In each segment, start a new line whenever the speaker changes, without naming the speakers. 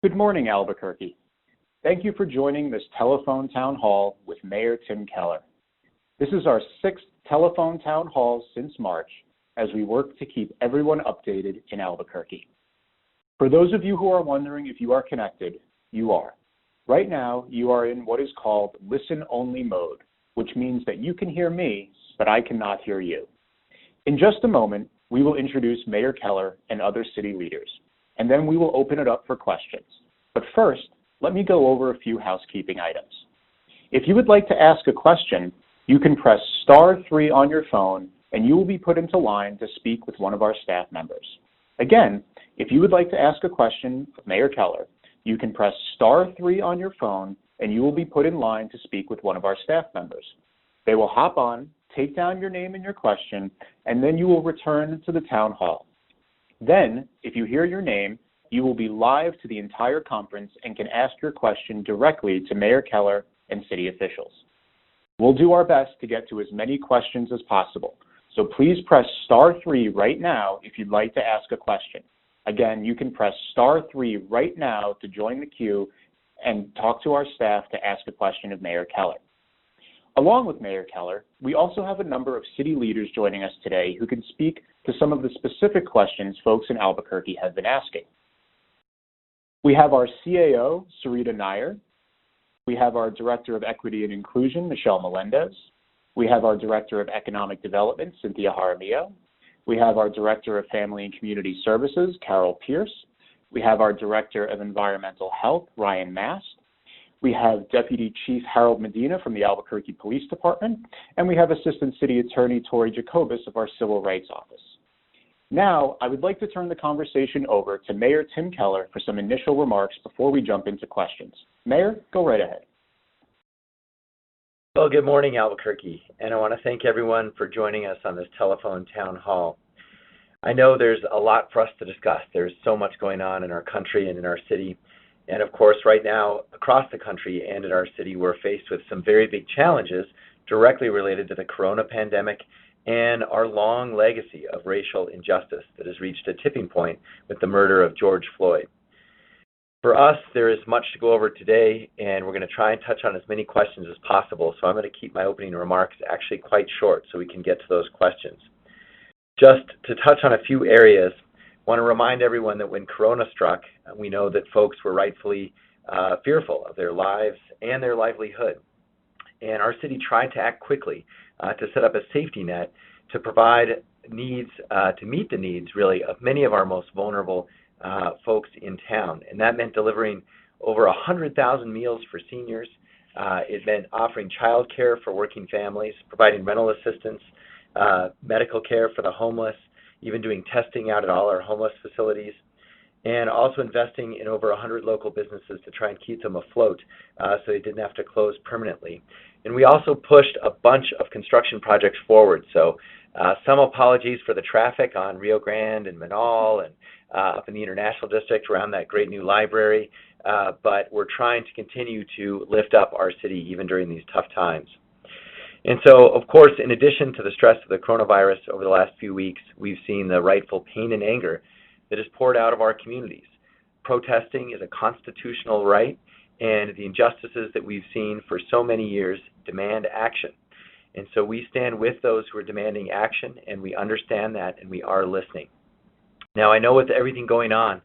Good morning, Albuquerque. Thank you for joining this telephone town hall with Mayor Tim Keller. This is our 6th telephone town hall since March as we work to keep everyone updated in Albuquerque. For those of you who are wondering if you are connected, you are. Right now, you are in what is called listen-only mode, which means that you can hear me, but I cannot hear you. In just a moment, we will introduce Mayor Keller and other city leaders, and then we will open it up for questions. But first, let me go over a few housekeeping items. If you would like to ask a question, you can press *3 on your phone, and you will be put into line to speak with one of our staff members. Again, if you would like to ask a question of Mayor Keller, you can press *3 on your phone, and you will be put in line to speak with one of our staff members. They will hop on, take down your name and your question, and then you will return to the town hall. Then, if you hear your name, you will be live to the entire conference and can ask your question directly to Mayor Keller and city officials. We'll do our best to get to as many questions as possible, so please press *3 right now if you'd like to ask a question. Again, you can press *3 right now to join the queue and talk to our staff to ask a question of Mayor Keller. Along with Mayor Keller, we also have a number of city leaders joining us today who can speak to some of the specific questions folks in Albuquerque have been asking. We have our CAO, Sarita Nair. We have our Director of Equity and Inclusion, Michelle Melendez. We have our Director of Economic Development, Cynthia Jaramillo. We have our Director of Family and Community Services, Carol Pierce. We have our Director of Environmental Health, Ryan Mast. We have Deputy Chief Harold Medina from the Albuquerque Police Department, and we have Assistant City Attorney Tori Jacobus of our Civil Rights Office. Now, I would like to turn the conversation over to Mayor Tim Keller for some initial remarks before we jump into questions. Mayor, go right ahead.
Well, good morning, Albuquerque, and I want to thank everyone for joining us on this telephone town hall. I know there's a lot for us to discuss. There's so much going on in our country and in our city. And of course, right now, across the country and in our city, we're faced with some very big challenges directly related to the corona pandemic and our long legacy of racial injustice that has reached a tipping point with the murder of George Floyd. For us, there is much to go over today, and we're going to try and touch on as many questions as possible. So I'm going to keep my opening remarks actually quite short so we can get to those questions. Just to touch on a few areas, I want to remind everyone that when Corona struck, we know that folks were rightfully fearful of their lives and their livelihood. And our city tried to act quickly to set up a safety net to provide needs, to meet the needs, really, of many of our most vulnerable folks in town. And that meant delivering over 100,000 meals for seniors. It meant offering child care for working families, providing rental assistance, medical care for the homeless, even doing testing out at all our homeless facilities, and also investing in over 100 local businesses to try and keep them afloat so they didn't have to close permanently. And we also pushed a bunch of construction projects forward. So some apologies for the traffic on Rio Grande and Manal and up in the International District around that great new library, but we're trying to continue to lift up our city even during these tough times. And so, of course, in addition to the stress of the coronavirus over the last few weeks, we've seen the rightful pain and anger that is poured out of our communities. Protesting is a constitutional right, and the injustices that we've seen for so many years demand action. And so we stand with those who are demanding action, and we understand that, and we are listening. Now, I know with everything going on,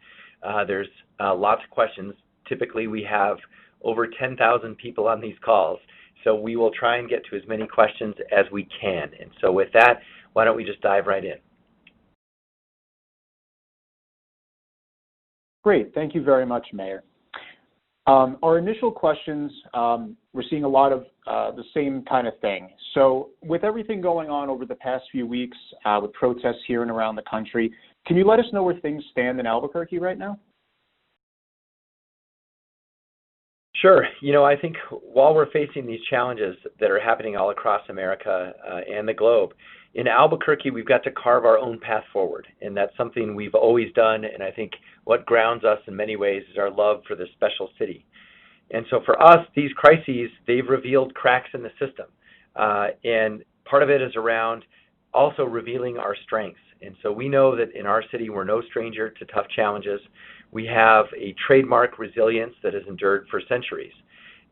there's lots of questions. Typically, we have over 10,000 people on these calls. So we will try and get to as many questions as we can. And so with that, why don't we just dive right in?
Great. Thank you very much, Mayor. Our initial questions, we're seeing a lot of the same kind of thing. So with everything going on over the past few weeks with protests here and around the country, can you let us know where things stand in Albuquerque right now?
Sure. You know, I think while we're facing these challenges that are happening all across America and the globe, in Albuquerque, we've got to carve our own path forward, and that's something we've always done, and I think what grounds us in many ways is our love for this special city. And so for us, these crises, they've revealed cracks in the system, and part of it is around also revealing our strengths. And so we know that in our city, we're no stranger to tough challenges. We have a trademark resilience that has endured for centuries.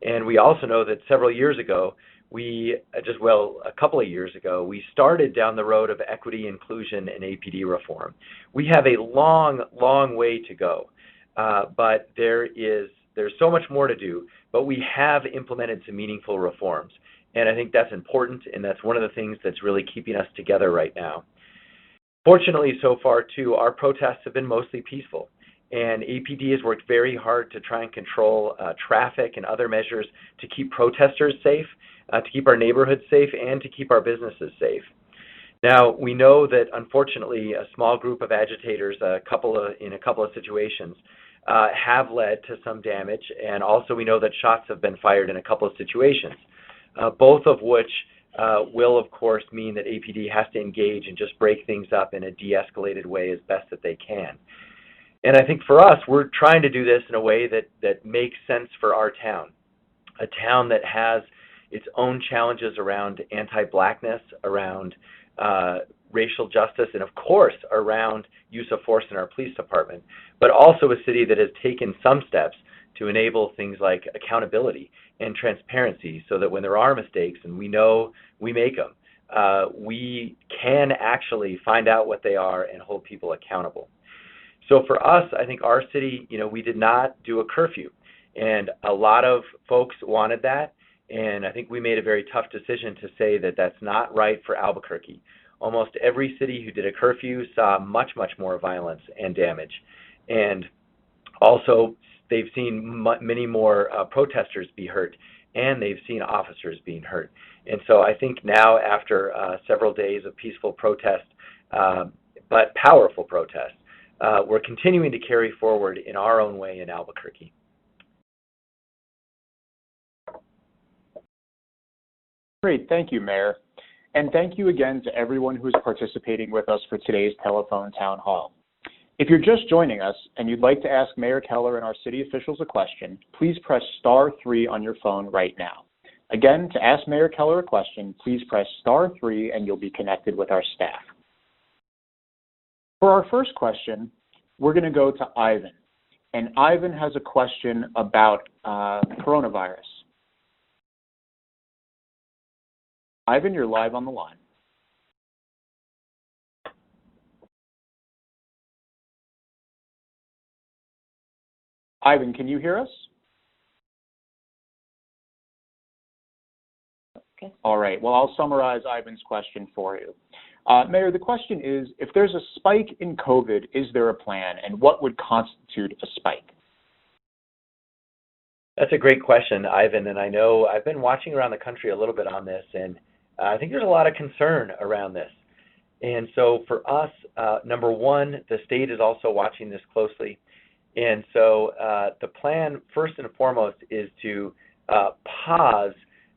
And we also know that several years ago, a couple of years ago, we started down the road of equity, inclusion, and APD reform. We have a long, long way to go, but there's so much more to do, but we have implemented some meaningful reforms. And I think that's important, and that's one of the things that's really keeping us together right now. Fortunately, so far, too, our protests have been mostly peaceful. And APD has worked very hard to try and control traffic and other measures to keep protesters safe, to keep our neighborhoods safe, and to keep our businesses safe. Now, we know that, unfortunately, a small group of agitators, in a couple of situations, have led to some damage, and also we know that shots have been fired in a couple of situations, both of which will, of course, mean that APD has to engage and just break things up in a de-escalated way as best that they can. And I think for us, we're trying to do this in a way that makes sense for our town, a town that has its own challenges around anti-Blackness, around racial justice, and of course around use of force in our police department, but also a city that has taken some steps to enable things like accountability and transparency so that when there are mistakes, and we know we make them, we can actually find out what they are and hold people accountable. So for us, I think our city, we did not do a curfew, and a lot of folks wanted that, and I think we made a very tough decision to say that that's not right for Albuquerque. Almost every city who did a curfew saw much, much more violence and damage, and also they've seen many more protesters be hurt, and they've seen officers being hurt. And so I think now, after several days of peaceful protest, but powerful protest, we're continuing to carry forward in our own way in Albuquerque.
Great, thank you, Mayor. And thank you again to everyone who's participating with us for today's telephone town hall. If you're just joining us and you'd like to ask Mayor Keller and our city officials a question, please press *3 on your phone right now. Again, to ask Mayor Keller a question, please press *3 and you'll be connected with our staff. For our first question, we're going to go to Ivan. And Ivan has a question about coronavirus. Ivan, you're live on the line. Ivan, can you hear us? Okay. All right. Well, I'll summarize Ivan's question for you. Mayor, the question is, if there's a spike in COVID, is there a plan, and what would constitute a spike?
That's a great question, Ivan, and I know I've been watching around the country a little bit on this, and I think there's a lot of concern around this. And so for us, number one, the state is also watching this closely. And so the plan, first and foremost, is to pause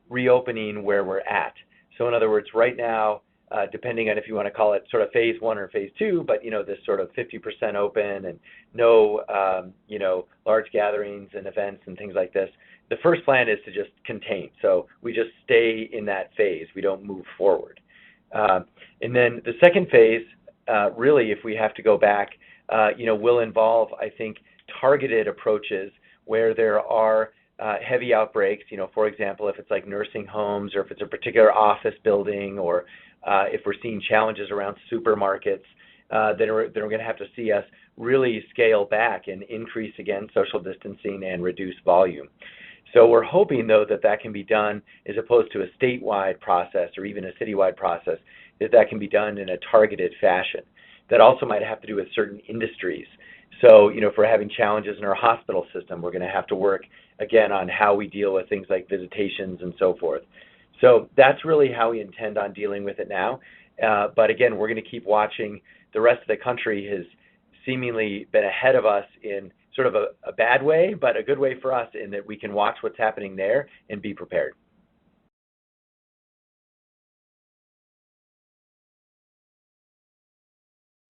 reopening where we're at. So in other words, right now, depending on if you want to call it sort of phase 1 or phase 2, but this sort of 50% open and no large gatherings and events and things like this. The first plan is to just contain. So we just stay in that phase. We don't move forward. And then the second phase, really, if we have to go back, will involve, I think, targeted approaches where there are heavy outbreaks. For example, if it's like nursing homes, or if it's a particular office building, or if we're seeing challenges around supermarkets, then we're going to have to see us really scale back and increase, again, social distancing and reduce volume. So we're hoping, though, that can be done, as opposed to a statewide process or even a citywide process, that can be done in a targeted fashion. That also might have to do with certain industries. So, if we're having challenges in our hospital system, we're going to have to work, again, on how we deal with things like visitations and so forth. So that's really how we intend on dealing with it now. But again, we're going to keep watching. The rest of the country has seemingly been ahead of us in sort of a bad way, but a good way for us, in that we can watch what's happening there and be prepared.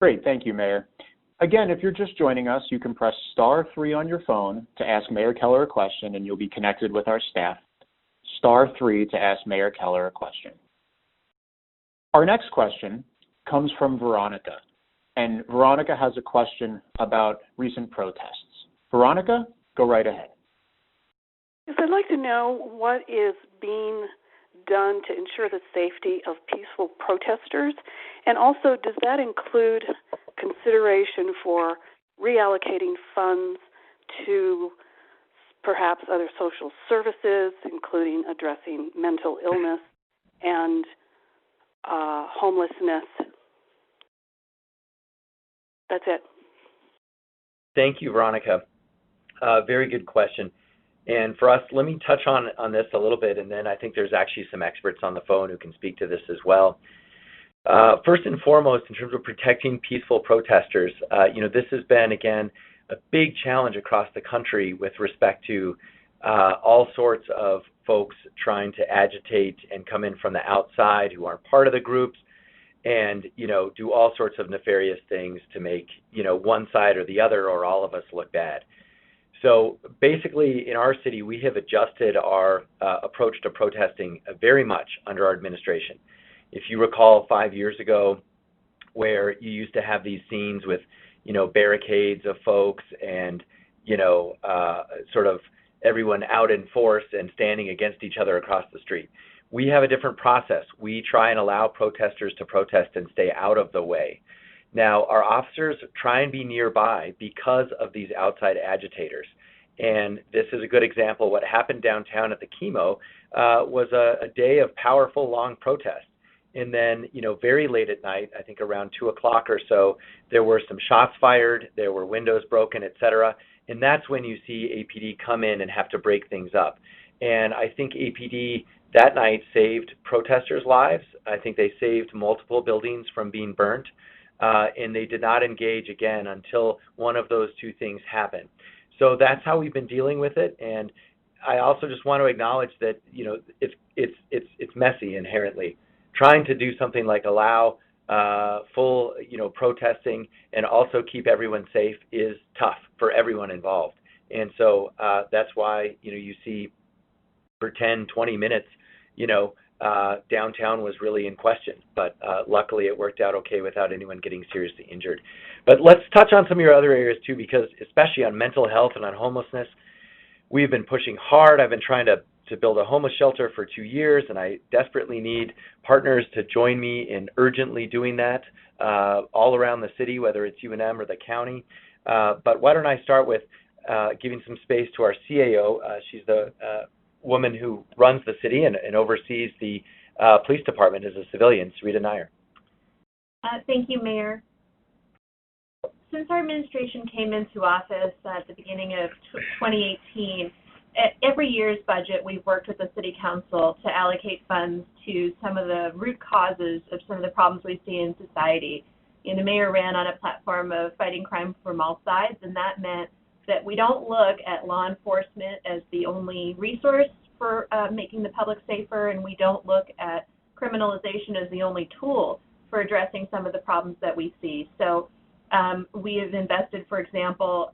Great, thank you, Mayor. Again, if you're just joining us, you can press *3 on your phone to ask Mayor Keller a question, and you'll be connected with our staff. *3 to ask Mayor Keller a question. Our next question comes from Veronica, and Veronica has a question about recent protests. Veronica, go right ahead.
Yes, I'd like to know what is being done to ensure the safety of peaceful protesters, and also does that include consideration for reallocating funds to perhaps other social services, including addressing mental illness and homelessness? That's it.
Thank you, Veronica. Very good question. And for us, let me touch on this a little bit, and then I think there's actually some experts on the phone who can speak to this as well. First and foremost, in terms of protecting peaceful protesters, this has been, again, a big challenge across the country with respect to all sorts of folks trying to agitate and come in from the outside who aren't part of the groups and, do all sorts of nefarious things to make, one side or the other or all of us look bad. So basically, in our city, we have adjusted our approach to protesting very much under our administration. If you recall 5 years ago, where you used to have these scenes with, barricades of folks and, sort of everyone out in force and standing against each other across the street. We have a different process. We try and allow protesters to protest and stay out of the way. Now, our officers try and be nearby because of these outside agitators. And this is a good example. What happened downtown at the Chemo was a day of powerful, long protest. And then, very late at night, I think around 2 o'clock or so, there were some shots fired, there were windows broken, et cetera. And that's when you see APD come in and have to break things up. And I think APD that night saved protesters' lives. I think they saved multiple buildings from being burnt. And they did not engage again until one of those two things happened. So that's how we've been dealing with it. And I also just want to acknowledge that it's messy inherently. Trying to do something like allow full protesting and also keep everyone safe is tough for everyone involved. And so that's why you see for 10, 20 minutes downtown was really in question, but luckily it worked out okay without anyone getting seriously injured. But let's touch on some of your other areas too, because especially on mental health and on homelessness, we've been pushing hard. I've been trying to build a homeless shelter for 2 years, and I desperately need partners to join me in urgently doing that all around the city, whether it's UNM or the county. But why don't I start with giving some space to our CAO. She's the woman who runs the city and oversees the police department as a civilian, Sarita Nair.
Thank you, Mayor. Since our administration came into office at the beginning of 2018, every year's budget we've worked with the City Council to allocate funds to some of the root causes of some of the problems we see in society. And the mayor ran on a platform of fighting crime from all sides, and that meant that we don't look at law enforcement as the only resource for making the public safer, and we don't look at criminalization as the only tool for addressing some of the problems that we see. So we have invested, for example,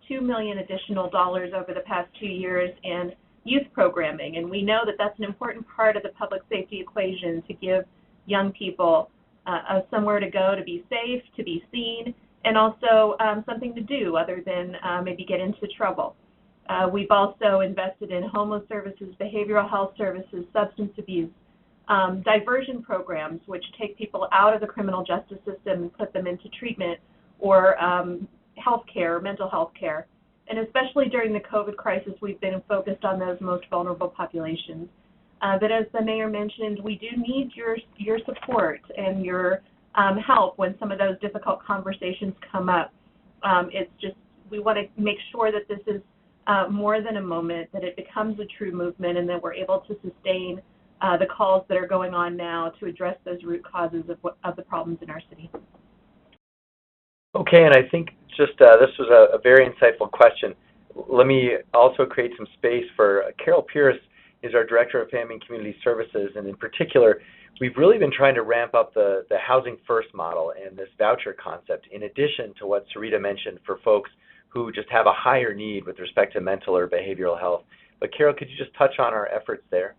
$2 million additional dollars over the past 2 years in youth programming, and we know that that's an important part of the public safety equation to give young people somewhere to go to be safe, to be seen, and also something to do other than maybe get into trouble. We've also invested in homeless services, behavioral health services, substance abuse, diversion programs, which take people out of the criminal justice system and put them into treatment or health care, mental health care. And especially during the COVID crisis, we've been focused on those most vulnerable populations. But as the mayor mentioned, we do need your support and your help when some of those difficult conversations come up. It's just, we want to make sure that this is more than a moment, that it becomes a true movement, and that we're able to sustain the calls that are going on now to address those root causes of the problems in our city.
Okay, and I think just this was a very insightful question. Let me also create some space for Carol Pierce is our Director of Family and Community Services, and in particular, we've really been trying to ramp up the Housing First model and this voucher concept, in addition to what Sarita mentioned for folks who just have a higher need with respect to mental or behavioral health. But Carol, could you just touch on our efforts there?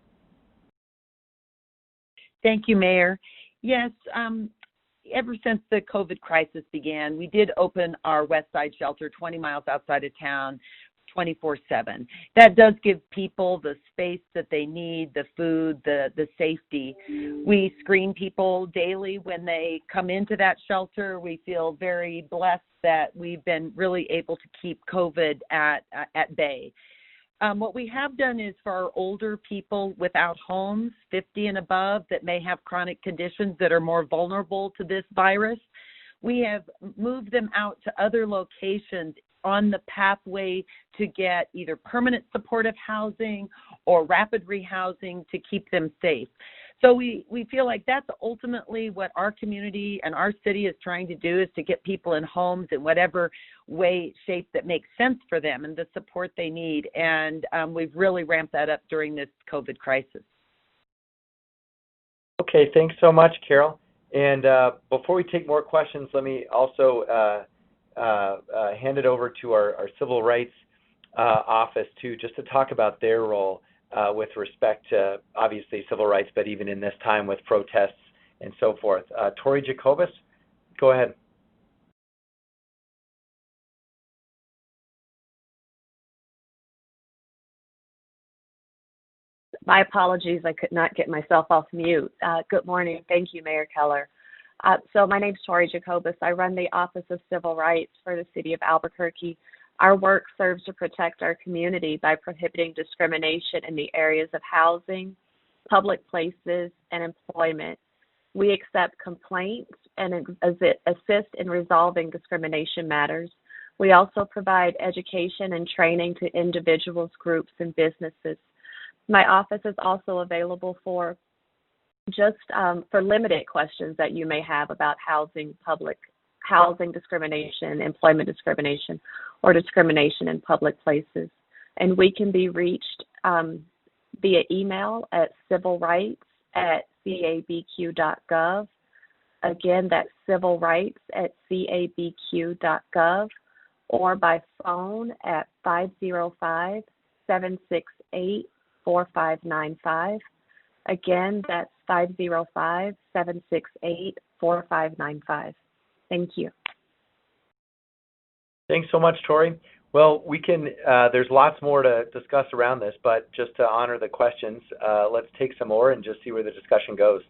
Thank you, Mayor. Yes, ever since the COVID crisis began, we did open our West Side shelter 20 miles outside of town 24/7. That does give people the space that they need, the food, the safety. We screen people daily when they come into that shelter. We feel very blessed that we've been really able to keep COVID at bay. What we have done is for our older people without homes, 50 and above, that may have chronic conditions that are more vulnerable to this virus, we have moved them out to other locations on the pathway to get either permanent supportive housing or rapid rehousing to keep them safe. So we feel like that's ultimately what our community and our city is trying to do, is to get people in homes in whatever way, shape that makes sense for them and the support they need. And we've really ramped that up during this COVID crisis.
Okay, thanks so much, Carol. And before we take more questions, let me also hand it over to our Civil Rights Office just to talk about their role with respect to, obviously, civil rights, but even in this time with protests and so forth. Tori Jacobus, go ahead.
My apologies, I could not get myself off mute. Good morning. Thank you, Mayor Keller. So my name is Tori Jacobus. I run the Office of Civil Rights for the City of Albuquerque. Our work serves to protect our community by prohibiting discrimination in the areas of housing, public places, and employment. We accept complaints and assist in resolving discrimination matters. We also provide education and training to individuals, groups, and businesses. My office is also available for limited questions that you may have about housing, public housing discrimination, employment discrimination, or discrimination in public places. And we can be reached via email at civilrights@cabq.gov. Again, that's civilrights@cabq.gov, or by phone at 505-768-4595. Again, that's 505-768-4595. Thank you.
Thanks so much, Tori. Well, we can. There's lots more to discuss around this, but just to honor the questions, let's take some more and just see where the discussion goes.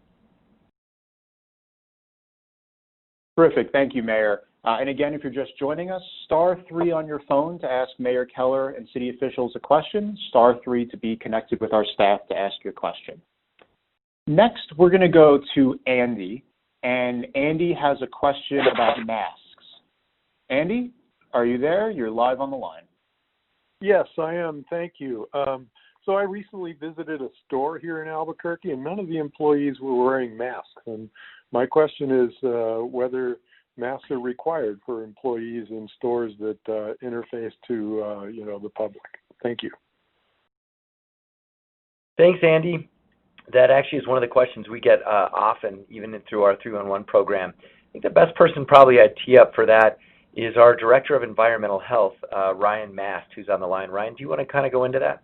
Terrific. Thank you, Mayor. And again, if you're just joining us, *3 on your phone to ask Mayor Keller and city officials a question, *3 to be connected with our staff to ask your question. Next, we're going to go to Andy, and Andy has a question about masks. Andy, are you there? You're live on the line.
Yes, I am. Thank you. So I recently visited a store here in Albuquerque, and none of the employees were wearing masks. And my question is whether masks are required for employees in stores that interface to the public. Thank you.
Thanks, Andy. That actually is one of the questions we get often, even through our 311 program. I think the best person probably I'd tee up for that is our Director of Environmental Health, Ryan Mast, who's on the line. Ryan, do you want to kind of go into that?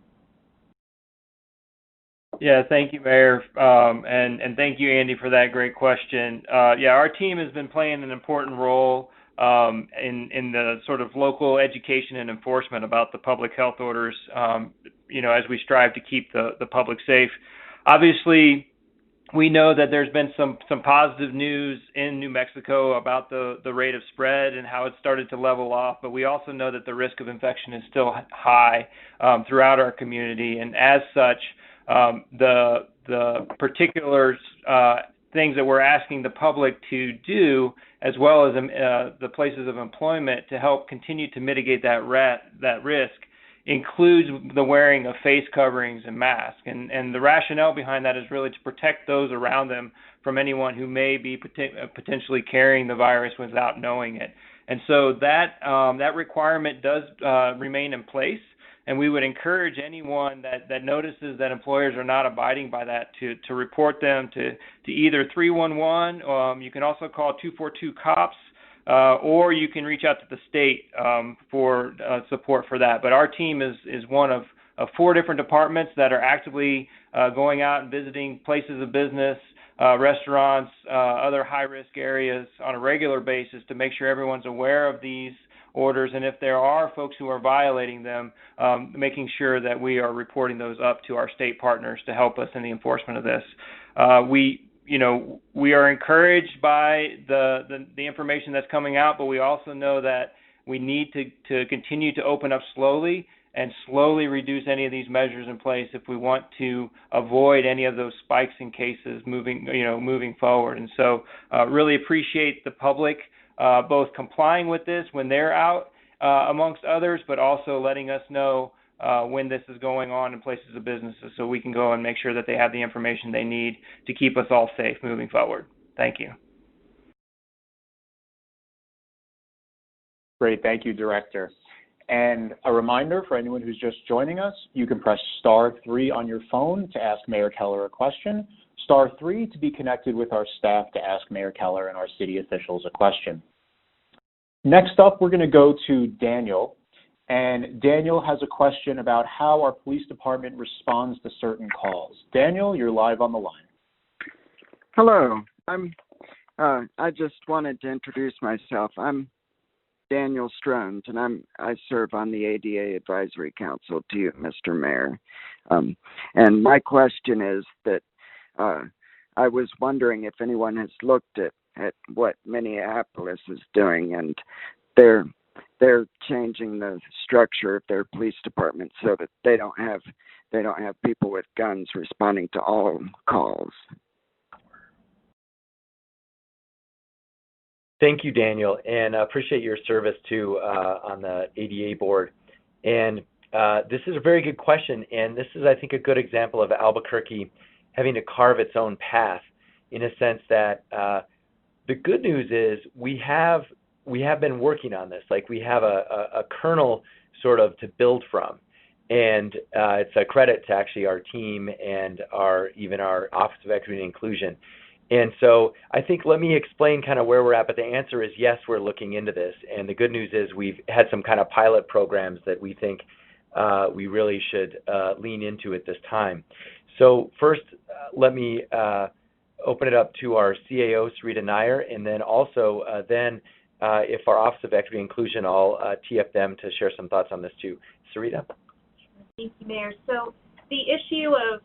Yeah, thank you, Mayor, and thank you, Andy, for that great question. Our team has been playing an important role in the sort of local education and enforcement about the public health orders, as we strive to keep the public safe. Obviously, we know that there's been some positive news in New Mexico about the rate of spread and how it's started to level off, but we also know that the risk of infection is still high throughout our community, and as such, the particular things that we're asking the public to do, as well as the places of employment to help continue to mitigate that risk, includes the wearing of face coverings and masks. And the rationale behind that is really to protect those around them from anyone who may be potentially carrying the virus without knowing it. And so that requirement does remain in place. And we would encourage anyone that notices that employers are not abiding by that to report them to either 311. You can also call 242-COPS, or you can reach out to the state for support for that. But our team is one of 4 different departments that are actively going out and visiting places of business, restaurants, other high-risk areas on a regular basis to make sure everyone's aware of these orders, and if there are folks who are violating them, making sure that we are reporting those up to our state partners to help us in the enforcement of this. We are encouraged by the information that's coming out, but we also know that we need to continue to open up slowly and slowly reduce any of these measures in place if we want to avoid any of those spikes in cases moving forward. And so really appreciate the public both complying with this when they're out amongst others, but also letting us know when this is going on in places of businesses so we can go and make sure that they have the information they need to keep us all safe moving forward. Thank you.
Great. Thank you, Director. And a reminder for anyone who's just joining us, you can press *3 on your phone to ask Mayor Keller a question, *3 to be connected with our staff to ask Mayor Keller and our city officials a question. Next up, we're going to go to Daniel. And Daniel has a question about how our police department responds to certain calls. Daniel, you're live on the line.
Hello. I just wanted to introduce myself. I'm Daniel Strones, and I serve on the ADA Advisory Council to you, Mr. Mayor. And my question is that I was wondering if anyone has looked at what Minneapolis is doing, and they're changing the structure of their police department so that they don't have people with guns responding to all calls.
Thank you, Daniel, and appreciate your service too on the ADA board. And this is a very good question, and this is, I think, a good example of Albuquerque having to carve its own path in a sense that the good news is we have been working on this. Like, we have a kernel sort of to build from, and it's a credit to actually our team and our Office of Equity and Inclusion. And so I think, let me explain kind of where we're at, but the answer is yes, we're looking into this. And the good news is we've had some kind of pilot programs that we think we really should lean into at this time. So first, let me open it up to our CAO, Sarita Nair, and then also if our Office of Equity and Inclusion, I'll tee up them to share some thoughts on this too. Sarita?
Thank you, Mayor. So the issue of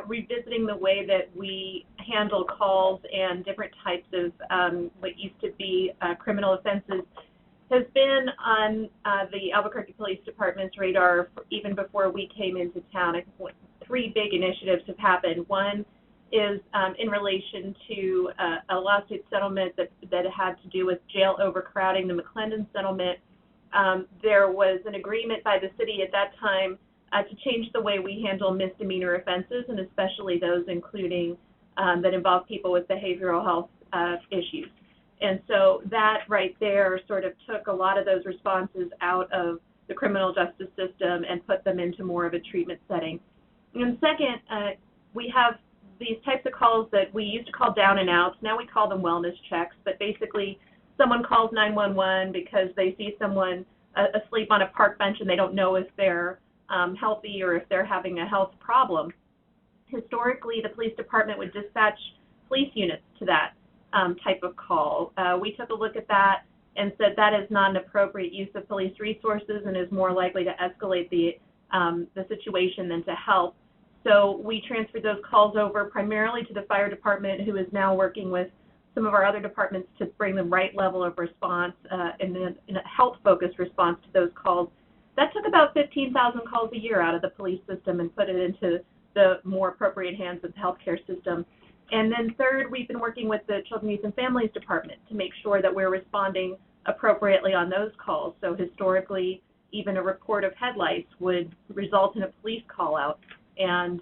revisiting the way that we handle calls and different types of what used to be criminal offenses has been on the Albuquerque Police Department's radar even before we came into town. I think 3 big initiatives have happened. One is in relation to a lawsuit settlement that had to do with jail overcrowding, the McClendon settlement. There was an agreement by the city at that time to change the way we handle misdemeanor offenses, and especially those including that involve people with behavioral health issues. And so that right there sort of took a lot of those responses out of the criminal justice system and put them into more of a treatment setting. And second, we have these types of calls that we used to call down and outs. Now we call them wellness checks, but basically someone calls 911 because they see someone asleep on a park bench and they don't know if they're healthy or if they're having a health problem. Historically, the police department would dispatch police units to that type of call. We took a look at that and said that is not an appropriate use of police resources and is more likely to escalate the situation than to help. So we transferred those calls over primarily to the fire department, who is now working with some of our other departments to bring the right level of response and in a health-focused response to those calls. That took about 15,000 calls a year out of the police system and put it into the more appropriate hands of the healthcare system. And then third, we've been working with the Children, Youth, and Families Department to make sure that we're responding appropriately on those calls. So historically, even a report of headlights would result in a police call-out, and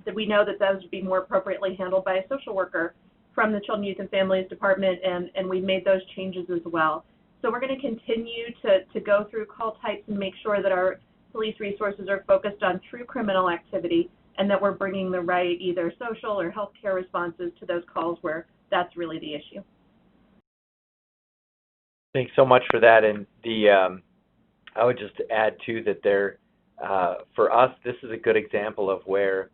that we know that those would be more appropriately handled by a social worker from the Children, Youth, and Families Department, and we've made those changes as well. So we're going to continue to go through call types and make sure that our police resources are focused on true criminal activity and that we're bringing the right either social or healthcare responses to those calls where that's really the issue.
Thanks so much for that. And I would just add too that for us, this is a good example of where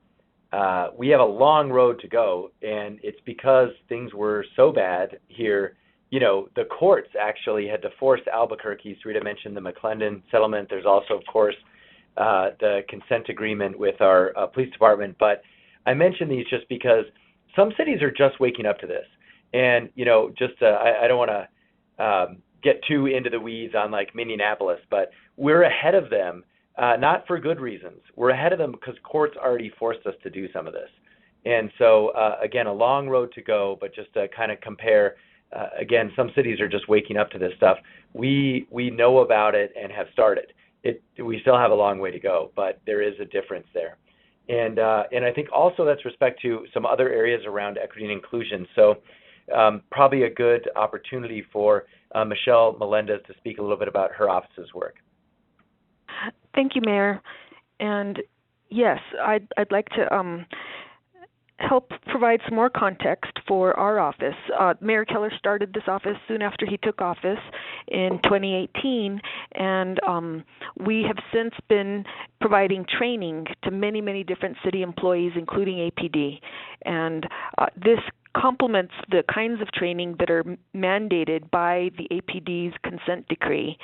we have a long road to go, and it's because things were so bad here. You know, the courts actually had to force Albuquerque. Rita mentioned the McClendon settlement. There's also, of course, the consent agreement with our police department. But I mention these just because some cities are just waking up to this. And, you know, just I don't want to get too into the weeds on like Minneapolis, but we're ahead of them, not for good reasons. We're ahead of them because courts already forced us to do some of this. And so, again, a long road to go, but just to kind of compare, again, some cities are just waking up to this stuff. We know about it and have started. We still have a long way to go, but there is a difference there. And I think also that's respect to some other areas around equity and inclusion. So probably a good opportunity for Michelle Melendez to speak a little bit about her office's work.
Thank you, Mayor. And yes, I'd like to help provide some more context for our office. Mayor Keller started this office soon after he took office in 2018, and we have since been providing training to many, many different city employees, including APD. And this complements the kinds of training that are mandated by the APD's consent decree,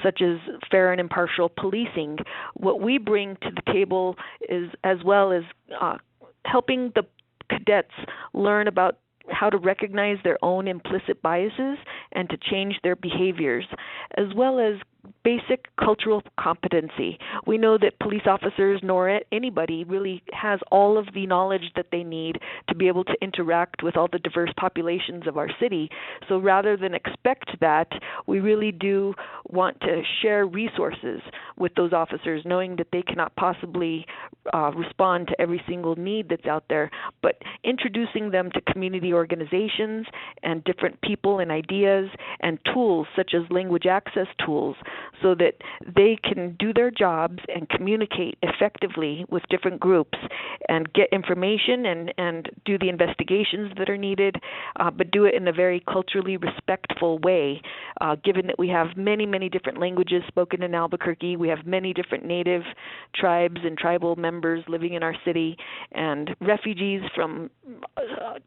such as fair and impartial policing. What we bring to the table is, as well as helping the cadets learn about how to recognize their own implicit biases and to change their behaviors, as well as basic cultural competency. We know that police officers nor anybody really has all of the knowledge that they need to be able to interact with all the diverse populations of our city. So rather than expect that, we really do want to share resources with those officers, knowing that they cannot possibly respond to every single need that's out there, but introducing them to community organizations and different people and ideas and tools such as language access tools, so that they can do their jobs and communicate effectively with different groups and get information and do the investigations that are needed, but do it in a very culturally respectful way. Given that we have many, many different languages spoken in Albuquerque, we have many different native tribes and tribal members living in our city, and refugees from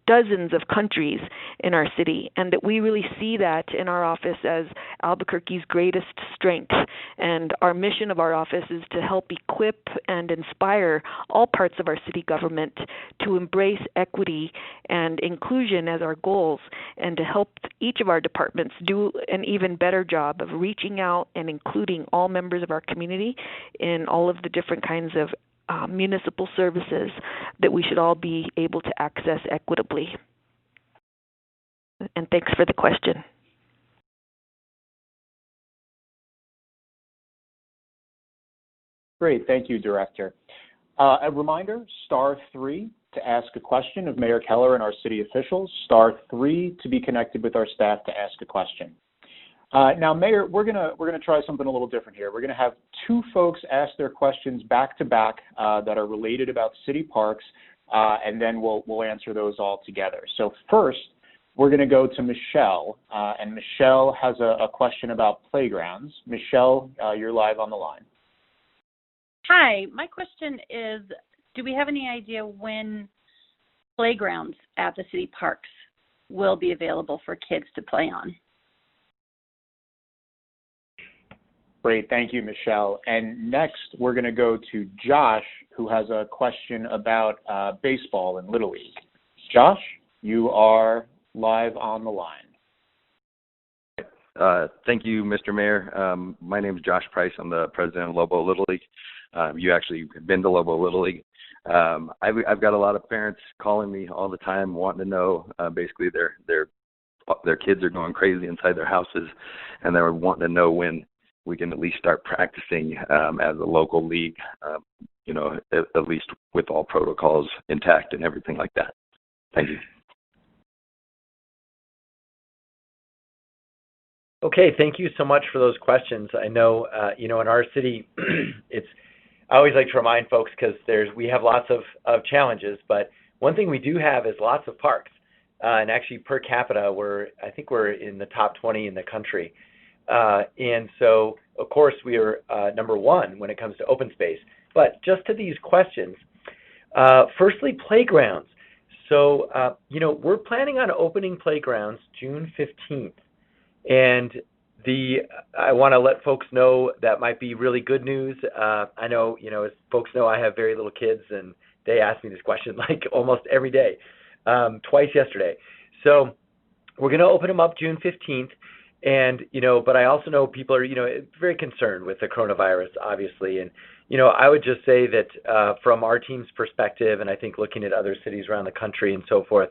dozens of countries in our city, and that we really see that in our office as Albuquerque's greatest strength. And our mission of our office is to help equip and inspire all parts of our city government to embrace equity and inclusion as our goals, and to help each of our departments do an even better job of reaching out and including all members of our community in all of the different kinds of municipal services that we should all be able to access equitably. And thanks for the question.
Great, thank you, Director. A reminder, *3 to ask a question of Mayor Keller and our city officials, *3 to be connected with our staff to ask a question. Now, Mayor, we're gonna try something a little different here. We're gonna have two folks ask their questions back to back that are related about city parks, and then we'll answer those all together. So first, we're gonna go to Michelle, and Michelle has a question about playgrounds. Michelle, you're live on the line.
Hi, my question is, do we have any idea when playgrounds at the city parks will be available for kids to play on?
Great, thank you, Michelle. And next, we're going to go to Josh, who has a question about baseball and Little League. Josh, you are live on the line.
Thank you, Mr. Mayor. My name is Josh Price. I'm the president of Lobo Little League. You actually have been to Lobo Little League. I've got a lot of parents calling me all the time wanting to know basically their kids are going crazy inside their houses, and they're wanting to know when we can at least start practicing as a local league, at least with all protocols intact and everything like that. Thank you.
Okay, thank you so much for those questions. I know, in our city, I always like to remind folks because we have lots of challenges, but one thing we do have is lots of parks. And actually per capita, I think we're in the top 20 in the country. And so, of course, we are number one when it comes to open space. But just to these questions, firstly, playgrounds. So, we're planning on opening playgrounds June 15th. And I want to let folks know that might be really good news. I know, as folks know, I have very little kids, and they ask me this question like almost every day, twice yesterday. So we're going to open them up June 15th. And, but I also know people are, very concerned with the coronavirus, obviously. And, I would just say that from our team's perspective, and I think looking at other cities around the country and so forth,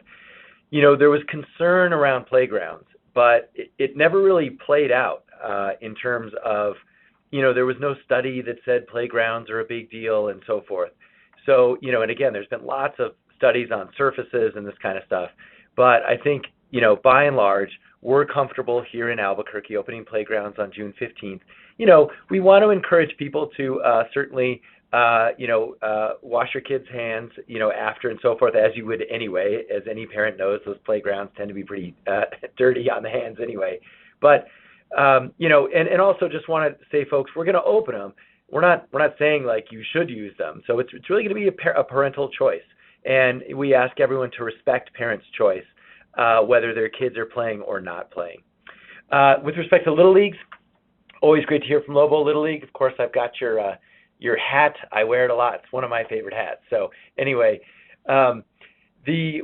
there was concern around playgrounds, but it never really played out in terms of, there was no study that said playgrounds are a big deal and so forth. So, and again, there's been lots of studies on surfaces and this kind of stuff. But I think, by and large, we're comfortable here in Albuquerque opening playgrounds on June 15th. We want to encourage people to certainly, wash your kids' hands, after and so forth, as you would anyway. As any parent knows, those playgrounds tend to be pretty dirty on the hands anyway. But, and also just want to say, folks, we're going to open them. We're not saying like you should use them. So it's really going to be a parental choice. And we ask everyone to respect parents' choice, whether their kids are playing or not playing. With respect to Little Leagues, always great to hear from Lobo Little League. Of course, I've got your hat. I wear it a lot. It's one of my favorite hats. So anyway, where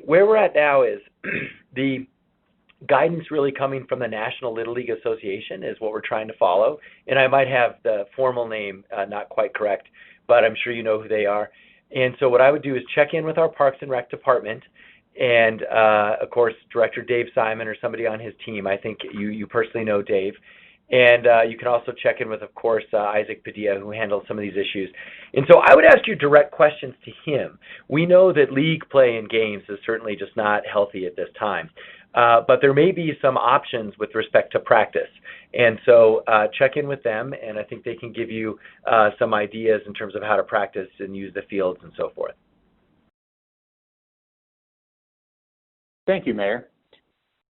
we're at now is the guidance really coming from the National Little League Association is what we're trying to follow. And I might have the formal name not quite correct, but I'm sure you know who they are. And so what I would do is check in with our Parks and Rec department and, of course, Director Dave Simon or somebody on his team. I think you personally know Dave. And you can also check in with, of course, Isaac Padilla, who handles some of these issues. And so I would ask your direct questions to him. We know that league play in games is certainly just not healthy at this time. But there may be some options with respect to practice. And so check in with them, and I think they can give you some ideas in terms of how to practice and use the fields and so forth.
Thank you, Mayor.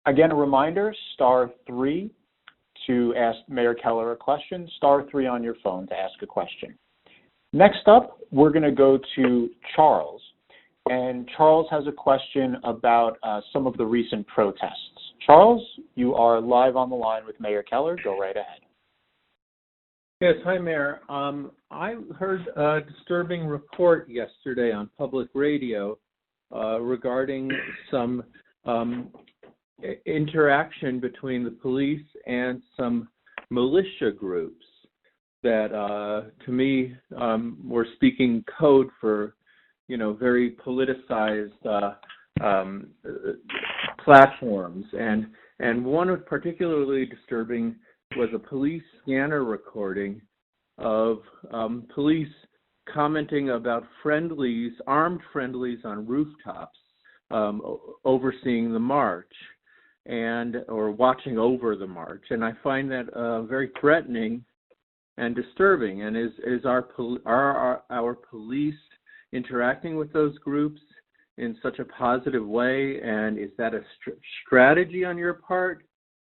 Again, a reminder, *3 to ask Mayor Keller a question, *3 on your phone to ask a question. Next up, we're going to go to Charles. And Charles has a question about some of the recent protests. Charles, you are live on the line with Mayor Keller. Go right ahead.
Yes, hi, Mayor. I heard a disturbing report yesterday on public radio regarding some interaction between the police and some militia groups that, to me, were speaking code for, very politicized platforms. And one was particularly disturbing was a police scanner recording of police commenting about armed friendlies on rooftops, overseeing the march or watching over the march. And I find that very threatening and disturbing. And are our police interacting with those groups in such a positive way? And is that a strategy on your part?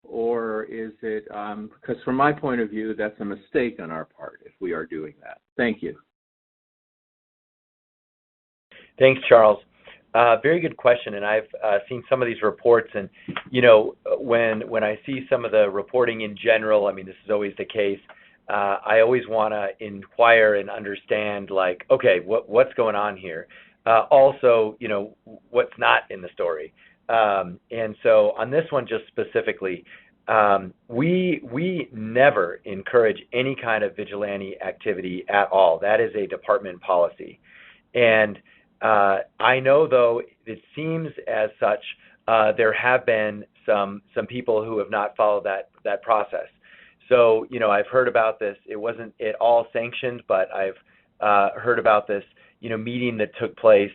Or is it, because from my point of view, that's a mistake on our part if we are doing that. Thank you.
Thanks, Charles. Very good question, and I've seen some of these reports, and when I see some of the reporting in general, I mean, this is always the case. I always want to inquire and understand, like, okay, what's going on here? Also, what's not in the story. And so on this one, just specifically, we never encourage any kind of vigilante activity at all. That is a department policy, and I know, though, it seems as such there have been some people who have not followed that process. So, I've heard about this. It wasn't at all sanctioned, but I've heard about this, meeting that took place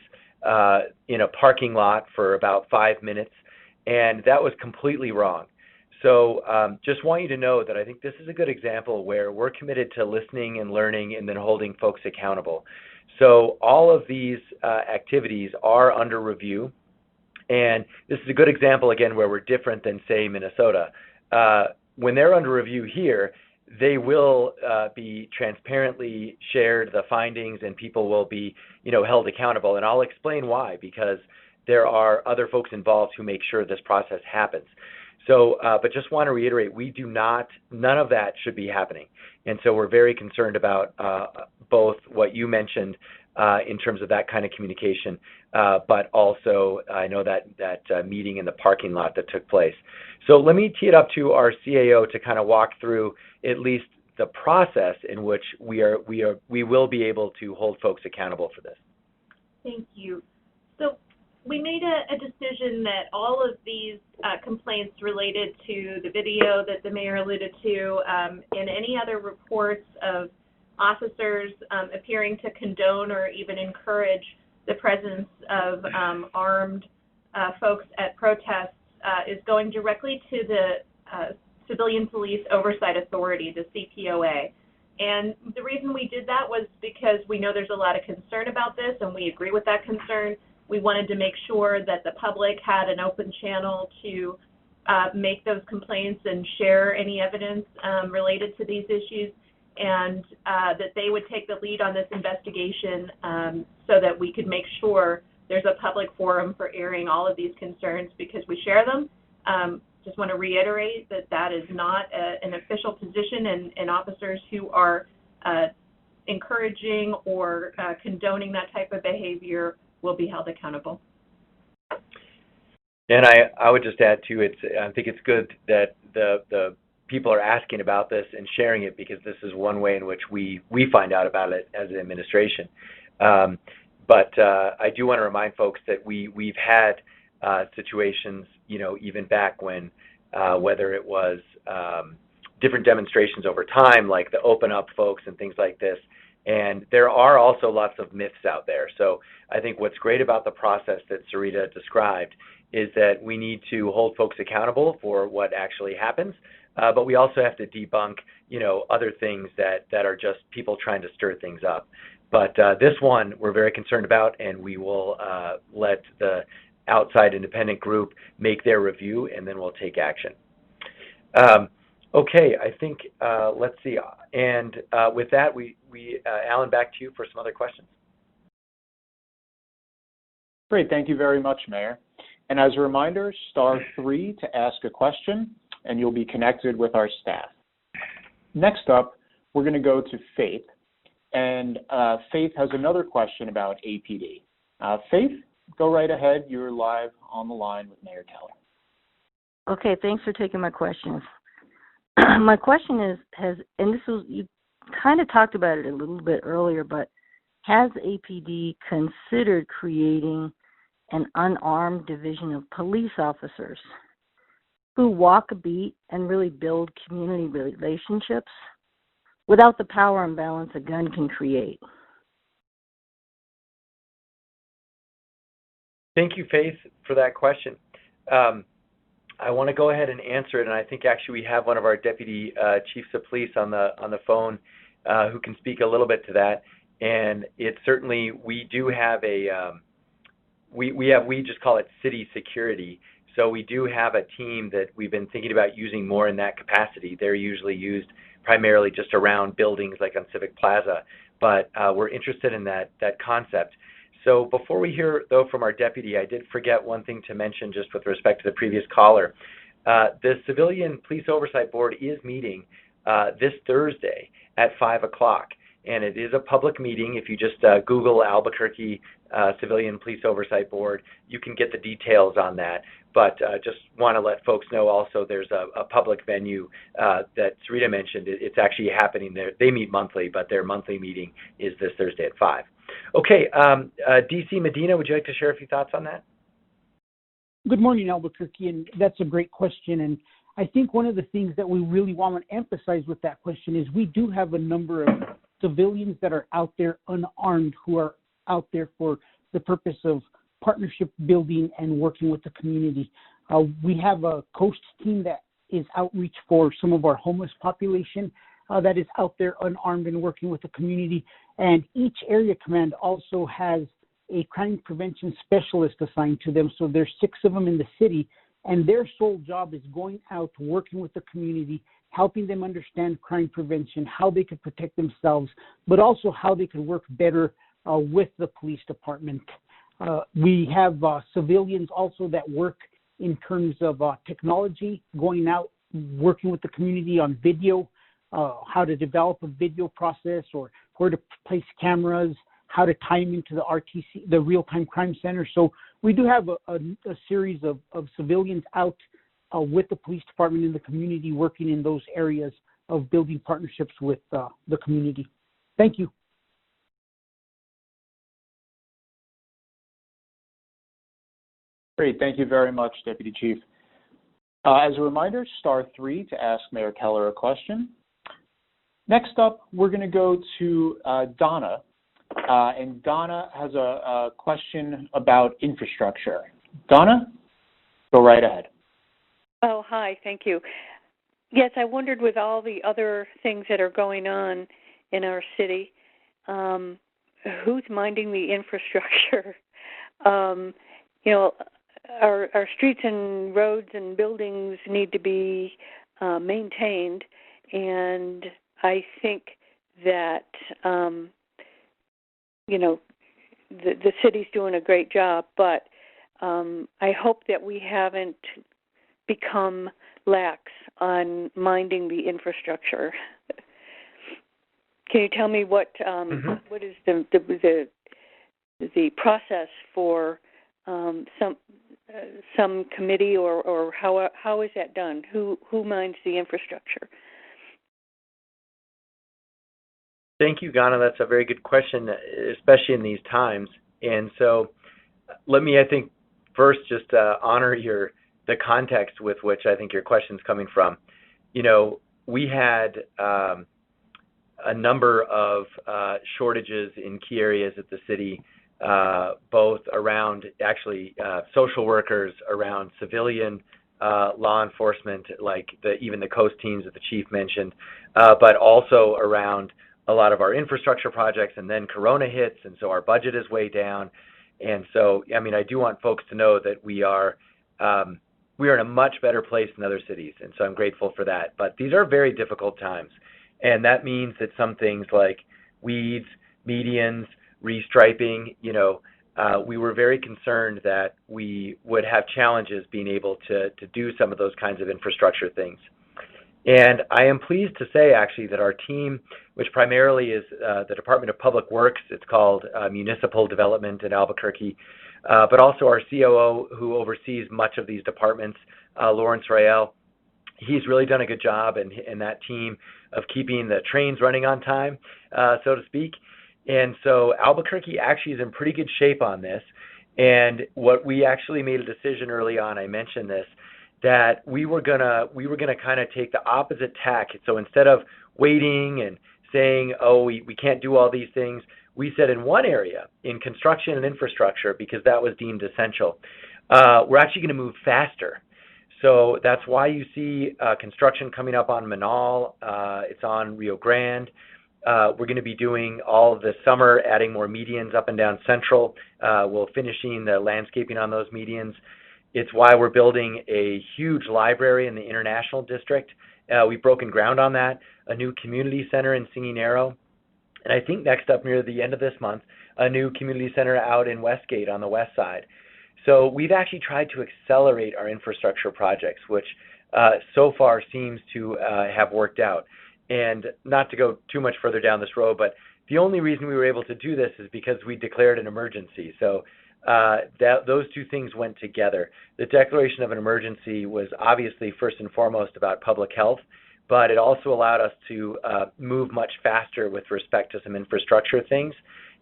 in a parking lot for about 5 minutes, and that was completely wrong. So just want you to know that I think this is a good example where we're committed to listening and learning and then holding folks accountable. So all of these activities are under review, and this is a good example, again, where we're different than, say, Minnesota. when they're under review here, they will be transparently shared, the findings, and people will be, held accountable. And I'll explain why, because there are other folks involved who make sure this process happens. So, but just want to reiterate, none of that should be happening. And so we're very concerned about both what you mentioned in terms of that kind of communication, but also I know that meeting in the parking lot that took place. So let me tee it up to our CAO to kind of walk through at least the process in which we will be able to hold folks accountable for this.
Thank you. So we made a decision that all of these complaints related to the video that the mayor alluded to and any other reports of officers appearing to condone or even encourage the presence of armed folks at protests is going directly to the Civilian Police Oversight Authority, the CPOA. And the reason we did that was because we know there's a lot of concern about this, and we agree with that concern. We wanted to make sure that the public had an open channel to make those complaints and share any evidence related to these issues, and that they would take the lead on this investigation so that we could make sure there's a public forum for airing all of these concerns because we share them. Just want to reiterate that that is not an official position, and officers who are encouraging or condoning that type of behavior will be held accountable.
And I would just add too, I think it's good that the people are asking about this and sharing it, because this is one way in which we find out about it as an administration. But I do want to remind folks that we've had situations, even back when, whether it was different demonstrations over time, like the Open Up folks and things like this. And there are also lots of myths out there. So I think what's great about the process that Sarita described is that we need to hold folks accountable for what actually happens, but we also have to debunk, other things that are just people trying to stir things up. But this one we're very concerned about, and we will let the outside independent group make their review, and then we'll take action. Okay, I think, let's see. And with that, Alan, back to you for some other questions.
Great, thank you very much, Mayor. And as a reminder, *3 to ask a question, and you'll be connected with our staff. Next up, we're going to go to Faith. And Faith has another question about APD. Faith, go right ahead. You're live on the line with Mayor Keller.
Okay, thanks for taking my questions. My question is, you kind of talked about it a little bit earlier, but has APD considered creating an unarmed division of police officers who walk a beat and really build community relationships without the power imbalance a gun can create?
Thank you, Faith, for that question. I want to go ahead and answer it, and I think actually we have one of our deputy chiefs of police on the phone who can speak a little bit to that. And it certainly, we do have we just call it city security. So we do have a team that we've been thinking about using more in that capacity. They're usually used primarily just around buildings like on Civic Plaza, but we're interested in that concept. So before we hear, though, from our deputy, I did forget one thing to mention just with respect to the previous caller. The Civilian Police Oversight Board is meeting this Thursday at 5 o'clock, and it is a public meeting. If you just Google Albuquerque Civilian Police Oversight Board, you can get the details on that. But just want to let folks know also there's a public venue that Sarita mentioned. It's actually happening there. They meet monthly, but their monthly meeting is this Thursday at 5. Okay, DC Medina, would you like to share a few thoughts on that?
Good morning, Albuquerque, and that's a great question. And I think one of the things that we really want to emphasize with that question is we do have a number of civilians that are out there unarmed who are out there for the purpose of partnership building and working with the community. We have a Coast team that is outreach for some of our homeless population that is out there unarmed and working with the community. And each area command also has a crime prevention specialist assigned to them. So there's 6 of them in the city, and their sole job is going out, working with the community, helping them understand crime prevention, how they could protect themselves, but also how they could work better with the police department. We have civilians also that work in terms of technology, going out, working with the community on video, how to develop a video process or where to place cameras, how to tie them into the RTC, the Real-Time Crime Center. So we do have a series of civilians out with the police department in the community, working in those areas of building partnerships with the community. Thank you.
Great. Thank you very much, Deputy Chief. As a reminder, *3 to ask Mayor Keller a question. Next up, we're going to go to Donna. And Donna has a question about infrastructure. Donna, go right ahead.
Oh, hi. Thank you. Yes, I wondered with all the other things that are going on in our city, who's minding the infrastructure? Our streets and roads and buildings need to be maintained, and I think that the city's doing a great job, but I hope that we haven't become lax on minding the infrastructure. Can you tell me what is the process for some committee or how is that done? Who minds the infrastructure?
Thank you, Ghana. That's a very good question, especially in these times. And so let me, I think, first just honor the context with which I think your question's coming from. We had a number of shortages in key areas at the city, both around actually social workers, around civilian law enforcement, like even the coast teams that the chief mentioned, but also around a lot of our infrastructure projects, and then Corona hits, and so our budget is way down. And so, I do want folks to know that we are in a much better place than other cities, and so I'm grateful for that. But these are very difficult times, and that means that some things like weeds, medians, restriping, we were very concerned that we would have challenges being able to do some of those kinds of infrastructure things. And I am pleased to say, actually, that our team, which primarily is the Department of Public Works, it's called Municipal Development in Albuquerque, but also our COO, who oversees much of these departments, Lawrence Rael, he's really done a good job in that team of keeping the trains running on time, so to speak. And so Albuquerque actually is in pretty good shape on this. And what we actually made a decision early on, I mentioned this, that we were gonna kind of take the opposite tack. So instead of waiting and saying, oh, we can't do all these things, we said in one area, in construction and infrastructure, because that was deemed essential, we're actually going to move faster. So that's why you see construction coming up on Manal. It's on Rio Grande. We're going to be doing all of this summer, adding more medians up and down Central. We're finishing the landscaping on those medians. It's why we're building a huge library in the International District. We've broken ground on that, a new community center in Singing Arrow. And I think next up near the end of this month, a new community center out in Westgate on the west side. So we've actually tried to accelerate our infrastructure projects, which so far seems to have worked out. And not to go too much further down this road, but the only reason we were able to do this is because we declared an emergency. So those two things went together. The declaration of an emergency was obviously first and foremost about public health, but it also allowed us to move much faster with respect to some infrastructure things.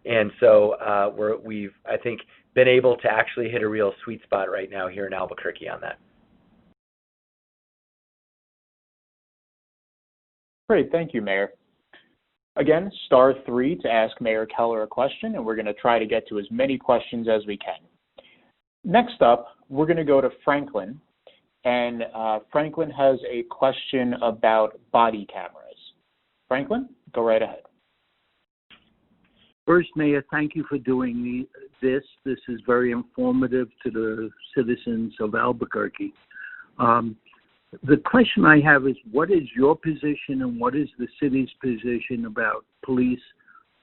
And so we've, I think, been able to actually hit a real sweet spot right now here in Albuquerque on that.
Great, thank you, Mayor. Again, *3 to ask Mayor Keller a question, and we're going to try to get to as many questions as we can. Next up, we're going to go to Franklin, and Franklin has a question about body cameras. Franklin, go right ahead.
First, Mayor, thank you for doing this. This is very informative to the citizens of Albuquerque. The question I have is, what is your position and what is the city's position about police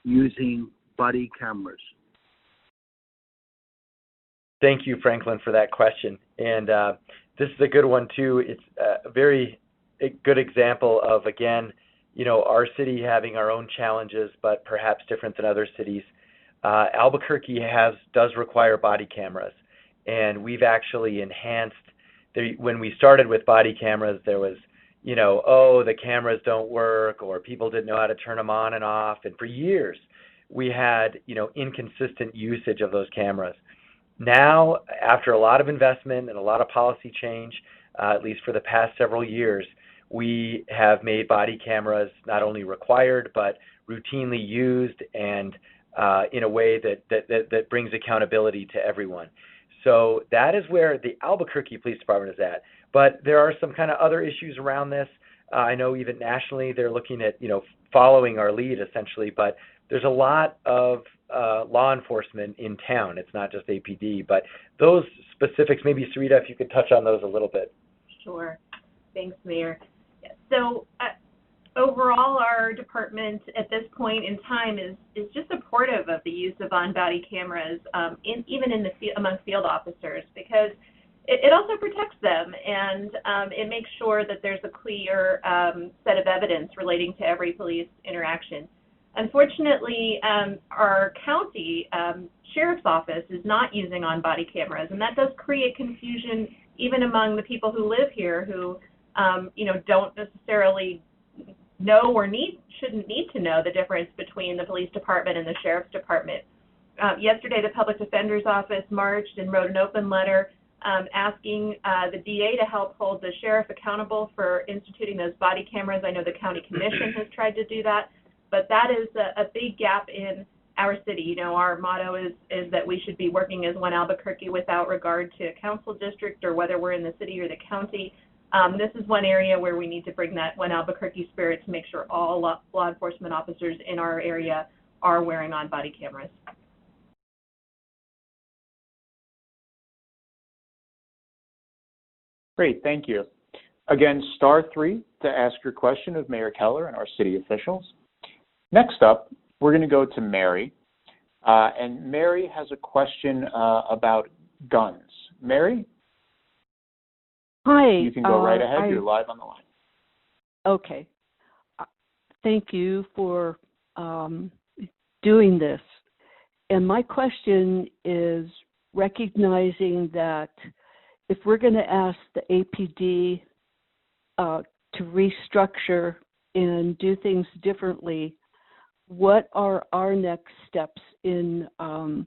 using body cameras?
Thank you, Franklin, for that question. And this is a good one, too. It's a very good example of, again, our city having our own challenges, but perhaps different than other cities. Albuquerque does require body cameras, and we've actually enhanced. When we started with body cameras, there was, the cameras don't work, or people didn't know how to turn them on and off, and for years we had, inconsistent usage of those cameras. Now, after a lot of investment and a lot of policy change, at least for the past several years, we have made body cameras not only required but routinely used, and in a way that brings accountability to everyone. So that is where the Albuquerque Police Department is at. But there are some kind of other issues around this. I know even nationally they're looking at following our lead essentially. But there's a lot of law enforcement in town. It's not just APD. But those specifics, maybe Sarita, if you could touch on those a little bit.
Sure. Thanks, Mayor. So overall, our department at this point in time is just supportive of the use of on-body cameras, even among field officers, because it also protects them, and it makes sure that there's a clear set of evidence relating to every police interaction. Unfortunately, our county sheriff's office is not using on-body cameras, and that does create confusion even among the people who live here who don't necessarily know or shouldn't need to know the difference between the police department and the sheriff's department. Yesterday, the public defender's office marched and wrote an open letter asking the DA to help hold the sheriff accountable for instituting those body cameras. I know the county commission has tried to do that, but that is a big gap in our city. Our motto is that we should be working as one Albuquerque without regard to a council district or whether we're in the city or the county. This is one area where we need to bring that one Albuquerque spirit to make sure all law enforcement officers in our area are wearing on body cameras.
Great, thank you. Again, *3 to ask your question of Mayor Keller and our city officials. Next up, we're going to go to Mary. And Mary has a question about guns. Mary?
Hi.
You can go right ahead. You're live on the line.
Okay. Thank you for doing this. And my question is recognizing that if we're going to ask the APD to restructure and do things differently, what are our next steps in gun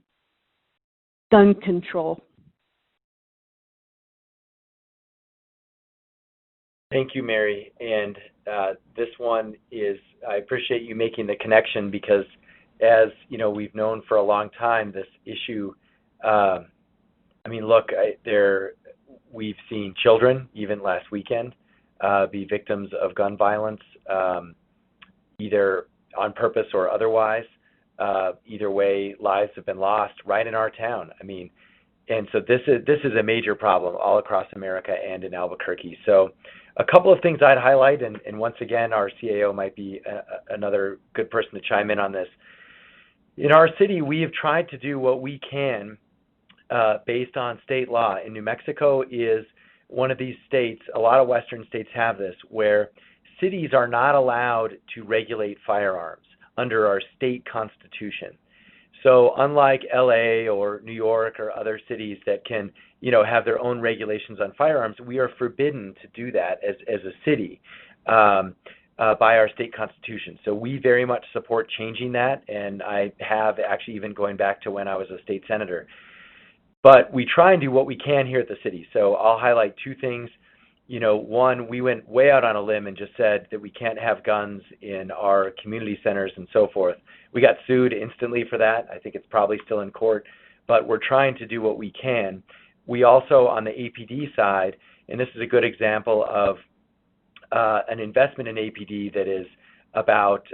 control?
Thank you, Mary. And this one is, I appreciate you making the connection because as we've known for a long time, this issue, we've seen children, even last weekend, be victims of gun violence, either on purpose or otherwise. Either way, lives have been lost right in our town. And so this is a major problem all across America and in Albuquerque. So a couple of things I'd highlight, and once again, our CAO might be another good person to chime in on this. In our city, we have tried to do what we can based on state law. In New Mexico is one of these states, a lot of western states have this, where cities are not allowed to regulate firearms under our state constitution. So unlike LA or New York or other cities that can, have their own regulations on firearms, we are forbidden to do that as a city by our state constitution. So we very much support changing that, and I have actually even going back to when I was a state senator. But we try and do what we can here at the city. So I'll highlight two things. One, we went way out on a limb and just said that we can't have guns in our community centers and so forth. We got sued instantly for that. I think it's probably still in court, but we're trying to do what we can. We also, on the APD side, and this is a good example of an investment in APD that is about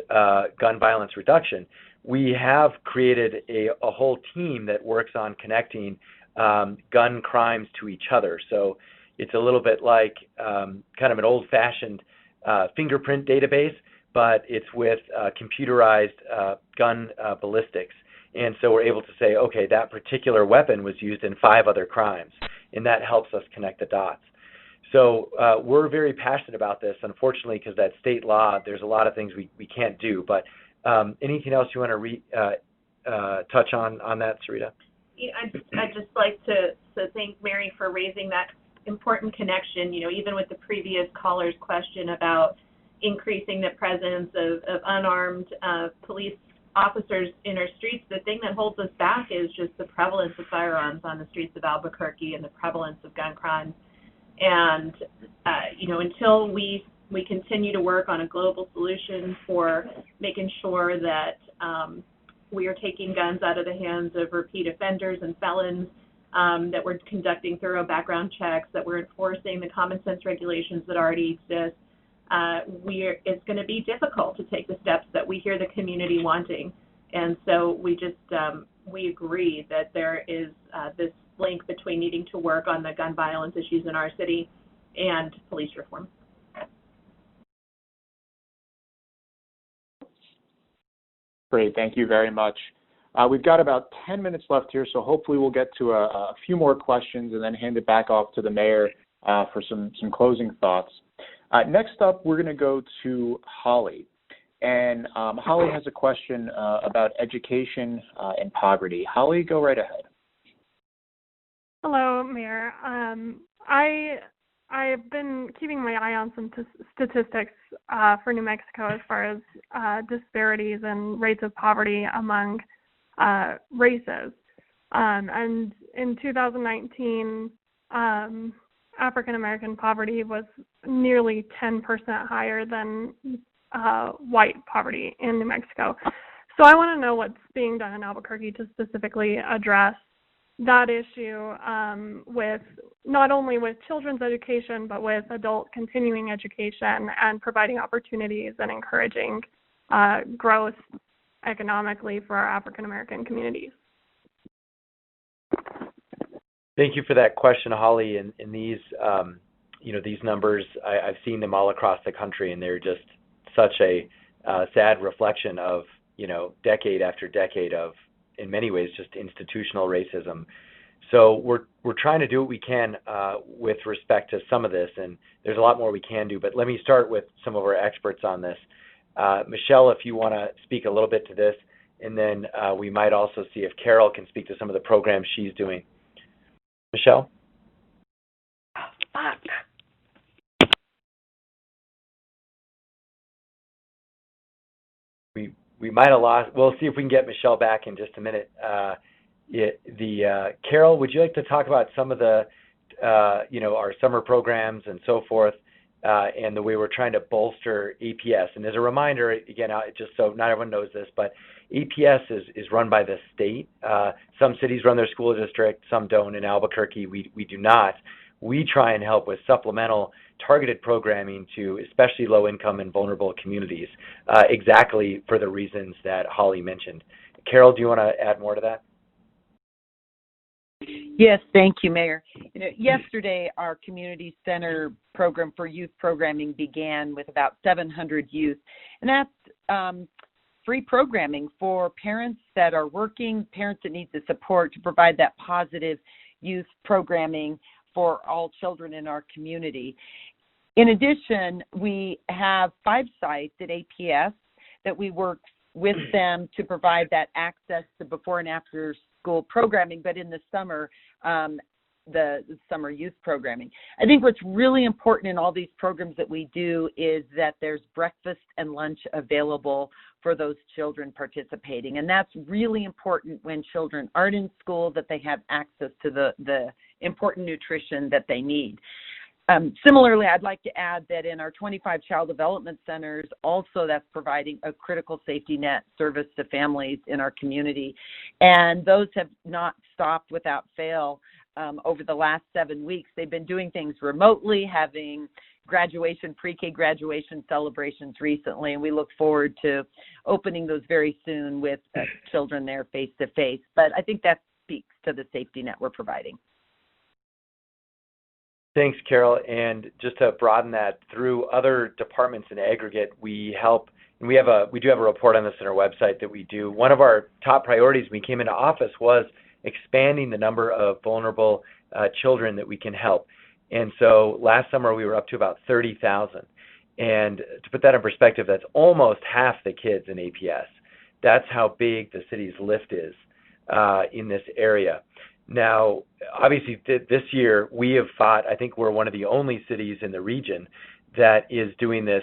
gun violence reduction, we have created a whole team that works on connecting gun crimes to each other. So, It's a little bit like kind of an old-fashioned fingerprint database, but it's with computerized gun ballistics. And so we're able to say, okay, that particular weapon was used in 5 other crimes, and that helps us connect the dots. So we're very passionate about this. Unfortunately, because that state law, there's a lot of things we can't do. But anything else you want to touch on that, Sarita?
Yeah, I'd just like to thank Mary for raising that important connection. You know, even with the previous caller's question about increasing the presence of unarmed police officers in our streets, the thing that holds us back is just the prevalence of firearms on the streets of Albuquerque and the prevalence of gun crimes. And you know, until we continue to work on a global solution for making sure that we are taking guns out of the hands of repeat offenders and felons, that we're conducting thorough background checks, that we're enforcing the common sense regulations that already exist, it's going to be difficult to take the steps that we hear the community wanting. And so we just we agree that there is this link between needing to work on the gun violence issues in our city and police reform.
Great, thank you very much. We've got about 10 minutes left here, so hopefully we'll get to a few more questions and then hand it back off to the mayor for some closing thoughts. Next up, we're going to go to Holly. And Holly has a question about education and poverty. Holly, go right ahead.
Hello, Mayor. I've been keeping my eye on some statistics for New Mexico as far as disparities and rates of poverty among races. And in 2019, African American poverty was nearly 10% higher than white poverty in New Mexico. So I want to know what's being done in Albuquerque to specifically address that issue with not only with children's education, but with adult continuing education and providing opportunities and encouraging growth economically for our African American communities.
Thank you for that question, Holly. And these, you know, these numbers, I've seen them all across the country, and they're just such a sad reflection of, you know, decade after decade of, in many ways, just institutional racism. So we're trying to do what we can with respect to some of this, and there's a lot more we can do. But let me start with some of our experts on this. Michelle, if you want to speak a little bit to this, and then we might also see if Carol can speak to some of the programs she's doing. Michelle? We might have lost. We'll see if we can get Michelle back in just a minute. Carol, would you like to talk about some of the, you know, our summer programs and so forth, and the way we're trying to bolster APS? And as a reminder, again, just so not everyone knows this, but APS is run by the state. Some cities run their school district, some don't. In Albuquerque, we do not. We try and help with supplemental targeted programming to especially low-income and vulnerable communities, exactly for the reasons that Holly mentioned. Carol, do you want to add more to that?
Yes, thank you, Mayor. You know, yesterday, our community center program for youth programming began with about 700 youth, and that's free programming for parents that are working, parents that need the support to provide that positive youth programming for all children in our community. In addition, we have 5 sites at APS that we work with them to provide that access to before and after school programming, but in the summer, the summer youth programming. I think what's really important in all these programs that we do is that there's breakfast and lunch available for those children participating. And that's really important when children aren't in school, that they have access to the important nutrition that they need. Similarly, I'd like to add that in our 25 child development centers, also that's providing a critical safety net service to families in our community. And those have not stopped without fail over the last 7 weeks. They've been doing things remotely, having graduation, pre-K graduation celebrations recently, and we look forward to opening those very soon with children there face-to-face. But I think that speaks to the safety net we're providing.
Thanks, Carol. And just to broaden that, through other departments in aggregate, we help. And we do have a report on this on our website that we do. One of our top priorities when we came into office was expanding the number of vulnerable children that we can help. And so last summer we were up to about 30,000. And to put that in perspective, that's almost half the kids in APS. That's how big the city's lift is in this area. Now, obviously, this year we have fought. I think we're one of the only cities in the region that is doing this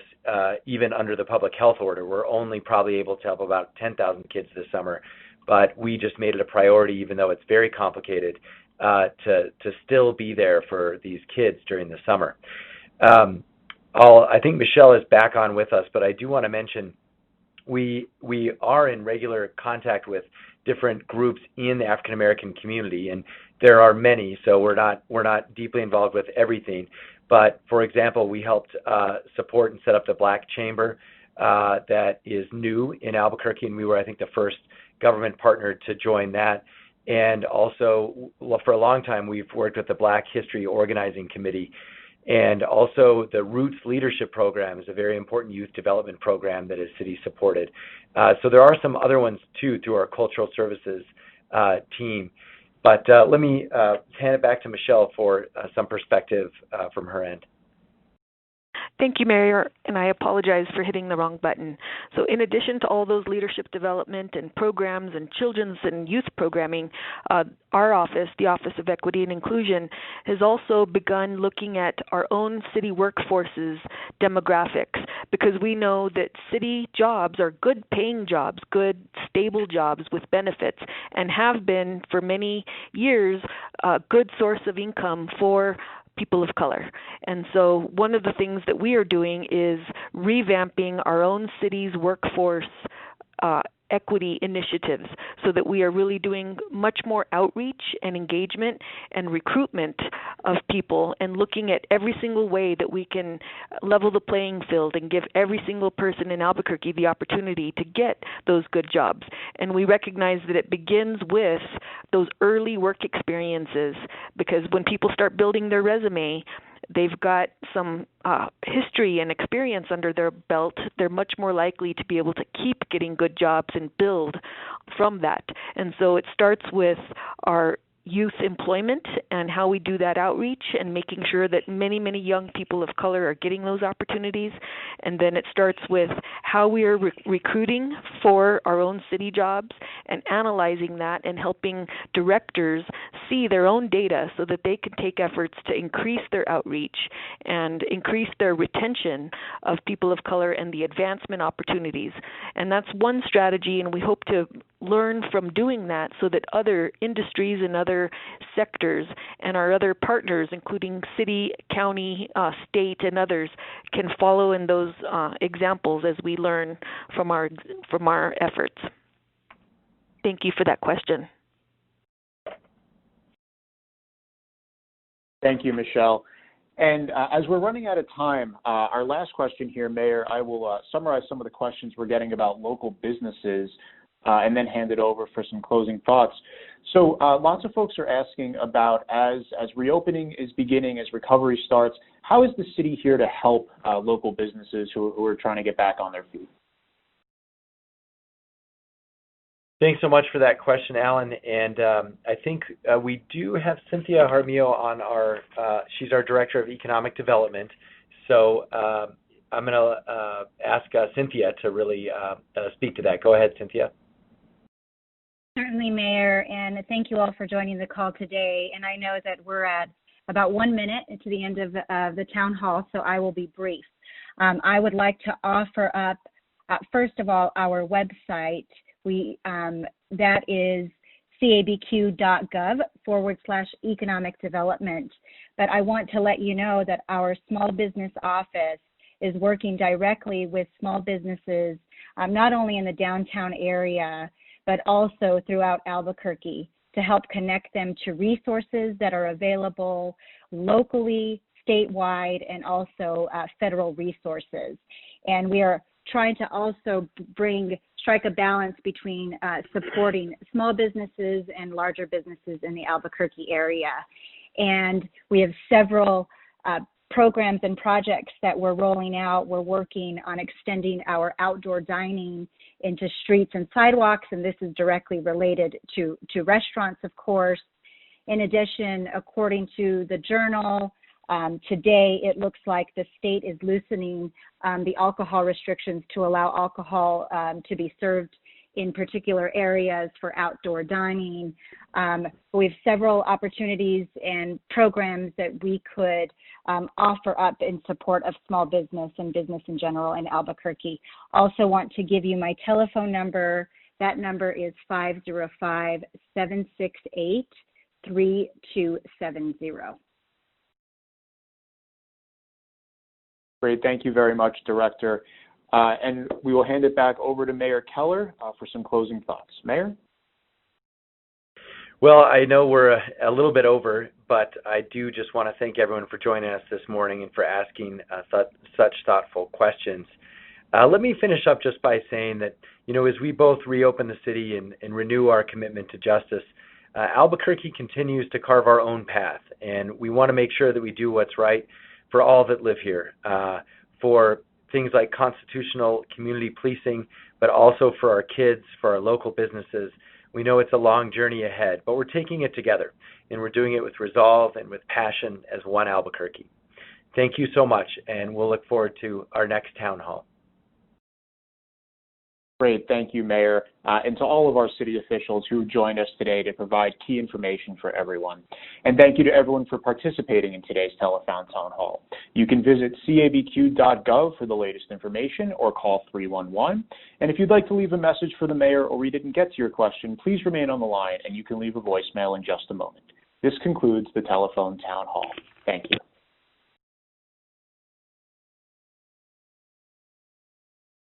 even under the public health order. We're only probably able to help about 10,000 kids this summer, but we just made it a priority, even though it's very complicated, to still be there for these kids during the summer. I think Michelle is back on with us, but I do want to mention we are in regular contact with different groups in the African American community, and there are many, so we're not deeply involved with everything. But for example, we helped support and set up the Black Chamber that is new in Albuquerque, and we were, I think, the first government partner to join that. And also, for a long time, we've worked with the Black History Organizing Committee. And also the Roots Leadership Program is a very important youth development program that is city supported. So there are some other ones too through our cultural services team. But let me hand it back to Michelle for some perspective from her end.
Thank you, Mayor, and I apologize for hitting the wrong button. So in addition to all those leadership development and programs and children's and youth programming, our office, the Office of Equity and Inclusion, has also begun looking at our own city workforce's demographics, because we know that city jobs are good paying jobs, good stable jobs with benefits, and have been for many years a good source of income for people of color. And so one of the things that we are doing is revamping our own city's workforce equity initiatives so that we are really doing much more outreach and engagement and recruitment of people and looking at every single way that we can level the playing field and give every single person in Albuquerque the opportunity to get those good jobs. And we recognize that it begins with those early work experiences, because when people start building their resume, they've got some history and experience under their belt, they're much more likely to be able to keep getting good jobs and build from that. And so it starts with our youth employment and how we do that outreach and making sure that many, many young people of color are getting those opportunities. And then it starts with how we are recruiting for our own city jobs and analyzing that and helping directors see their own data so that they can take efforts to increase their outreach and increase their retention of people of color and the advancement opportunities. And that's one strategy, and we hope to learn from doing that so that other industries and other sectors and our other partners, including city, county, state, and others, can follow in those examples as we learn from our efforts. Thank you for that question.
Thank you, Michelle. And as we're running out of time, our last question here, Mayor, I will summarize some of the questions we're getting about local businesses and then hand it over for some closing thoughts. So lots of folks are asking about, as reopening is beginning, as recovery starts, how is the city here to help local businesses who are trying to get back on their feet?
Thanks so much for that question, Alan. And I think we do have Cynthia Jaramillo on she's our Director of Economic Development. So I'm going to ask Cynthia to really speak to that. Go ahead, Cynthia.
Certainly, Mayor, and thank you all for joining the call today. And I know that we're at about 1 minute to the end of the town hall, so I will be brief. I would like to offer up, first of all, our website. That is cabq.gov/economic development. But I want to let you know that our small business office is working directly with small businesses, not only in the downtown area, but also throughout Albuquerque, to help connect them to resources that are available locally, statewide, and also federal resources. And we are trying to also strike a balance between supporting small businesses and larger businesses in the Albuquerque area. And we have several programs and projects that we're rolling out. We're working on extending our outdoor dining into streets and sidewalks, and this is directly related to restaurants, of course. In addition, according to the Journal, today it looks like the state is loosening the alcohol restrictions to allow alcohol to be served in particular areas for outdoor dining. We have several opportunities and programs that we could offer up in support of small business and business in general in Albuquerque. Also want to give you my telephone number. That number is 505-768-3270.
Great. Thank you very much, Director. And we will hand it back over to Mayor Keller for some closing thoughts. Mayor?
Well, I know we're a little bit over, but I do just want to thank everyone for joining us this morning and for asking such thoughtful questions. Let me finish up just by saying that, as we both reopen the city and renew our commitment to justice, Albuquerque continues to carve our own path, and we want to make sure that we do what's right for all that live here, for things like constitutional community policing, but also for our kids, for our local businesses. We know it's a long journey ahead, but we're taking it together, and we're doing it with resolve and with passion as one Albuquerque. Thank you so much, and we'll look forward to our next town hall.
Great. Thank you, Mayor, and to all of our city officials who joined us today to provide key information for everyone. And thank you to everyone for participating in today's Telephone Town Hall. You can visit cabq.gov for the latest information or call 311. And if you'd like to leave a message for the mayor or we didn't get to your question, please remain on the line and you can leave a voicemail in just a moment. This concludes the Telephone Town Hall. Thank you.